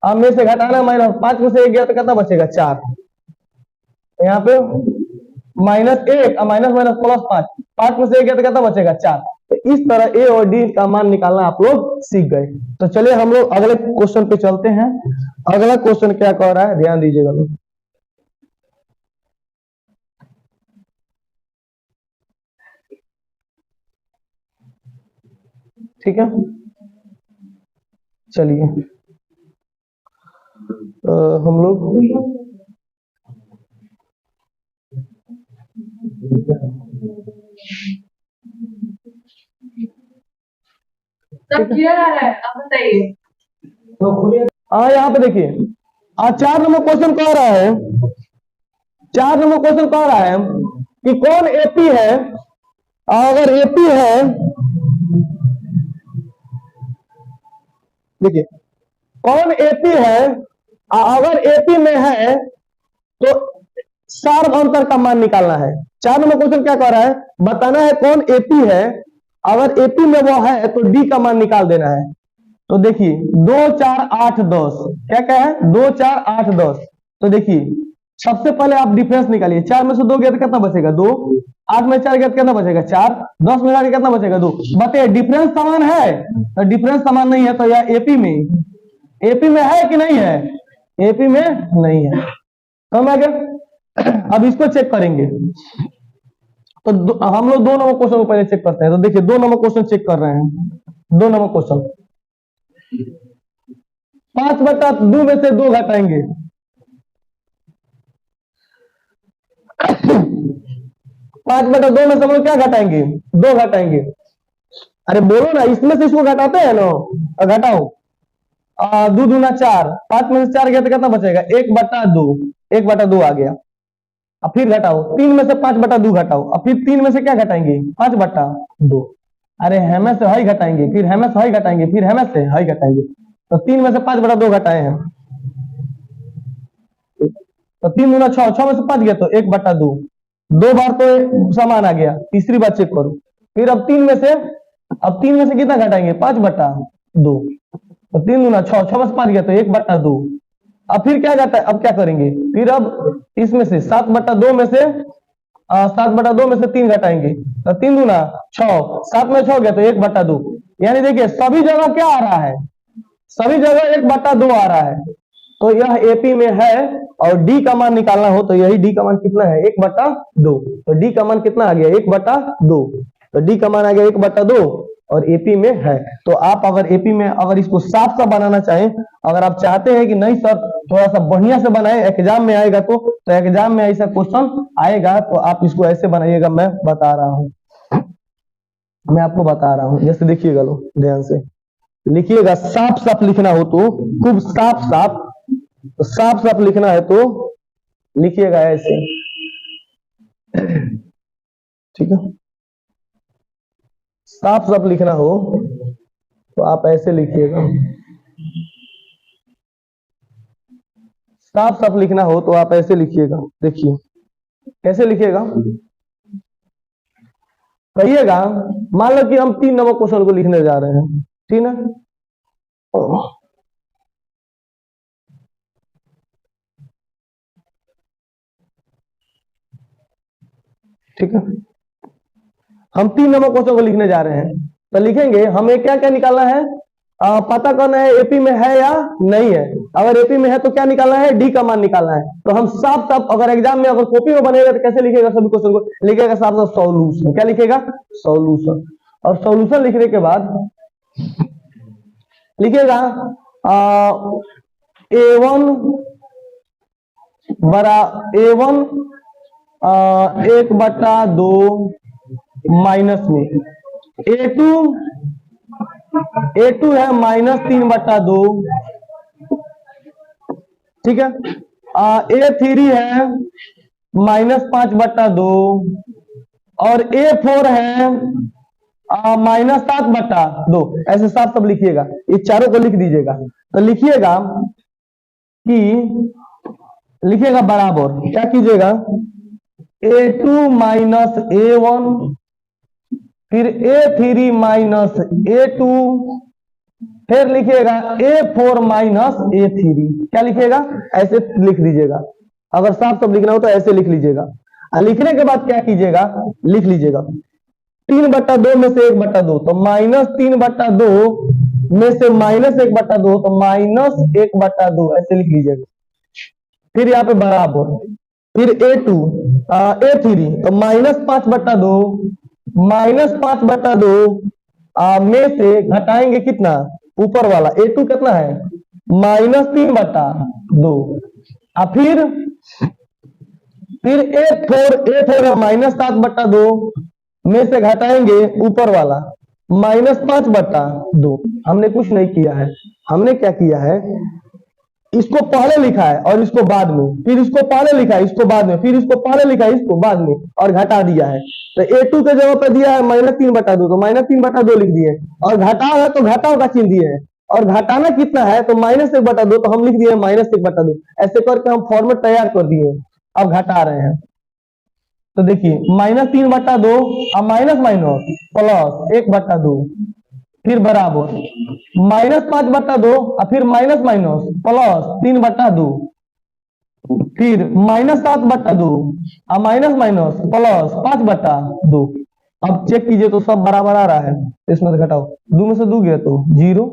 अब में से घटाना, -5 में से 1 गया तो कितना बचेगा, 4। यहाँ पे -1 और माइनस +5, 5 में से 1 गया तो कितना बचेगा, 4। तो इस तरह ए और डी का मान निकालना आप लोग सीख गए। तो चलिए हम लोग अगले क्वेश्चन पे चलते हैं। अगला क्वेश्चन क्या कह रहा है, ध्यान दीजिएगा लोग। ठीक है, चलिए हम लोग सब क्लियर आ रहा है, आप बताइए। यहाँ पे देखिए 4 नंबर क्वेश्चन कह रहा है, 4 नंबर क्वेश्चन कह रहा है कि कौन एपी है, अगर एपी है, देखिए कौन एपी है, अगर एपी में है तो सार्व अंतर का मान निकालना है। 4 नंबर क्वेश्चन क्या कह रहा है, बताना है कौन एपी है, अगर एपी में वो है तो डी का मान निकाल देना है। तो देखिए 2 4 8 10, क्या क्या है, 2 4 8 10। तो देखिए सबसे पहले आप डिफरेंस निकालिए, 4 में से 2 गया तो कितना बचेगा, 2। 8 में 4 गया तो कितना बचेगा, 4। 10 में जाके कितना बचेगा, 2। बताइए डिफरेंस समान है, तो डिफरेंस समान नहीं है, तो यह एपी में है कि नहीं है, एपी में नहीं है। समझ गए। अब इसको चेक करेंगे, तो हम लोग 2 नंबर क्वेश्चन को पहले चेक करते हैं। तो देखिए 2 नंबर क्वेश्चन चेक कर रहे हैं। 2 नंबर क्वेश्चन 5/2 में से 2 घटाएंगे, 5/2 में से हम लोग क्या घटाएंगे, 2 घटाएंगे। अरे बोलो ना, इसमें से इसको घटाते हैं ना, घटाओ। 2 दूना 4, 5 में से 4 गया तो कितना बचेगा, 1/2, 1/2 आ गया। अब फिर घटाओ, 3 में से 5/2 घटाओ, अब फिर 3 में से क्या घटाएंगे, 5/2। अरे हेमे से हाई घटाएंगे, फिर हेमे से हाई घटाएंगे, फिर हेमे से हाई घटाएंगे। तो 3 में से 5/2 घटाए हैं, तो 3 दूना 6, 6 में से 5 गया तो 1/2। 2 बार तो समान आ गया, तीसरी बार चेक करो। फिर अब 3 में से कितना घटाएंगे, 5/2। तो 3 दूना 6, 6 में से 5 गया तो 1/2। अब फिर क्या जाता है, अब क्या करेंगे, फिर अब इसमें से 7/2 में से 7/2 में से 3 घटाएंगे, तो 3 दूना 6, 7 में 6 गया तो 1/2। यानी देखिए सभी जगह क्या आ रहा है, सभी जगह 1/2 आ रहा है। तो यह एपी में है, और डी का मान निकालना हो तो यही डी का मान कितना है, 1/2। तो डी का मान कितना आ गया, 1/2। तो डी का मान आ गया 1/2 और एपी में है। तो आप अगर एपी में अगर इसको साफ सा बनाना चाहें, अगर आप चाहते हैं कि नहीं सर थोड़ा सा बढ़िया से बनाए, एग्जाम में आएगा, तो एग्जाम में ऐसा क्वेश्चन आएगा, तो आप इसको ऐसे बनाइएगा। मैं बता रहा हूं, मैं आपको बता रहा हूं, जैसे देखिएगा लो ध्यान से लिखिएगा। साफ साफ लिखना हो तो खूब साफ साफ लिखना है तो लिखिएगा ऐसे, ठीक है। साफ साफ लिखना हो तो आप ऐसे लिखिएगा, साफ साफ लिखना हो तो आप ऐसे लिखिएगा। देखिए कैसे लिखिएगा, कहिएगा मान लो कि हम 3 नंबर क्वेश्चन को लिखने जा रहे हैं, ठीक है। ठीक है, हम 3 नंबर क्वेश्चन को लिखने जा रहे हैं। तो लिखेंगे हमें क्या क्या निकालना है, पता करना है एपी में है या नहीं है। अगर एपी में है तो क्या निकालना है, डी का मान निकालना है। तो हम साफ साफ अगर एग्जाम में अगर कॉपी में बनेगा तो कैसे लिखेगा, सभी क्वेश्चन को लिखेगा साफ साफ सॉल्यूशन। क्या लिखेगा, सॉल्यूशन। और सॉल्यूशन लिखने के बाद लिखेगा A1 A1 1/2 माइनस में A2 है -3/2, ठीक है। A3 है -5/2 और A4 है -7/2। ऐसे साफ सब लिखिएगा, ये चारों को लिख दीजिएगा। तो लिखिएगा कि लिखिएगा बराबर, क्या कीजिएगा, A2 माइनस A1 फिर A3 माइनस A2 फिर लिखिएगा A4 माइनस A3। क्या लिखिएगा, ऐसे लिख दीजिएगा। अगर साफ सब लिखना हो तो ऐसे लिख लीजिएगा। लिखने के बाद क्या कीजिएगा, लिख लीजिएगा 3/2 में से 1/2, तो -3/2 में से -1/2, तो -1/2 ऐसे लिख लीजिएगा। फिर यहाँ पे बराबर, फिर A3 तो -5/2 में से घटाएंगे कितना, ऊपर वाला A2 कितना है -3/2। फिर A4 है -7/2 में से घटाएंगे ऊपर वाला -5/2। हमने कुछ नहीं किया है, हमने क्या किया है, इसको पहले लिखा है और इसको बाद में, फिर इसको पहले लिखा है इसको बाद में, फिर इसको पहले लिखा है इसको बाद में और घटा दिया है। तो A2 के जगह पे दिया है -3/2, तो -3/2 लिख दिए, और घटाओ है तो घटाओ का चिन्ह दिए हैं, और घटाना कितना है तो -1/2, तो हम लिख दिए -1/2। ऐसे करके हम फॉर्मेट तैयार कर दिए। अब घटा रहे हैं, तो देखिए -3/2 और माइनस प्लस 1/2, फिर बराबर -5/2 और फिर माइनस प्लस 3/2, फिर -7/2 और माइनस प्लस 5/2। अब चेक कीजिए तो सब बराबर आ रहा है। इसमें से घटाओ, 2 में से 2 गया तो 0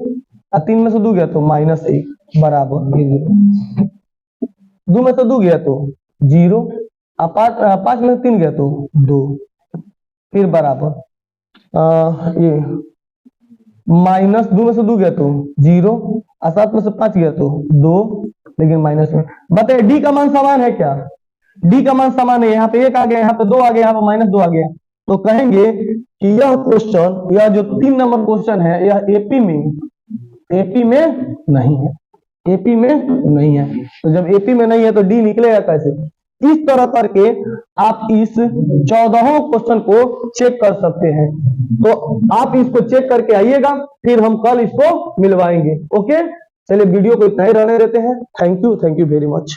और 3 में से 2 गया तो -1 बराबर 0। 2 में से 2 गया तो 0 और 5 में से 3 गया तो 2, फिर बराबर ये -2 में से 2 गया तो 0 और 7 में से 5 गया तो 2, लेकिन माइनस में। बताइए डी का मान समान है क्या, डी का मान समान है। यहाँ पे 1 आ गया, यहाँ पे 2 आ गया, यहाँ पे -2 आ गया। तो कहेंगे कि यह क्वेश्चन, यह जो 3 नंबर क्वेश्चन है, यह एपी में नहीं है, एपी में नहीं है। तो जब एपी में नहीं है तो डी निकलेगा कैसे। इस तरह करके आप इस 14 क्वेश्चन को चेक कर सकते हैं। तो आप इसको चेक करके आइएगा, फिर हम कल इसको मिलवाएंगे। ओके, चलिए वीडियो को इतना ही रहने देते हैं। Thank you very much.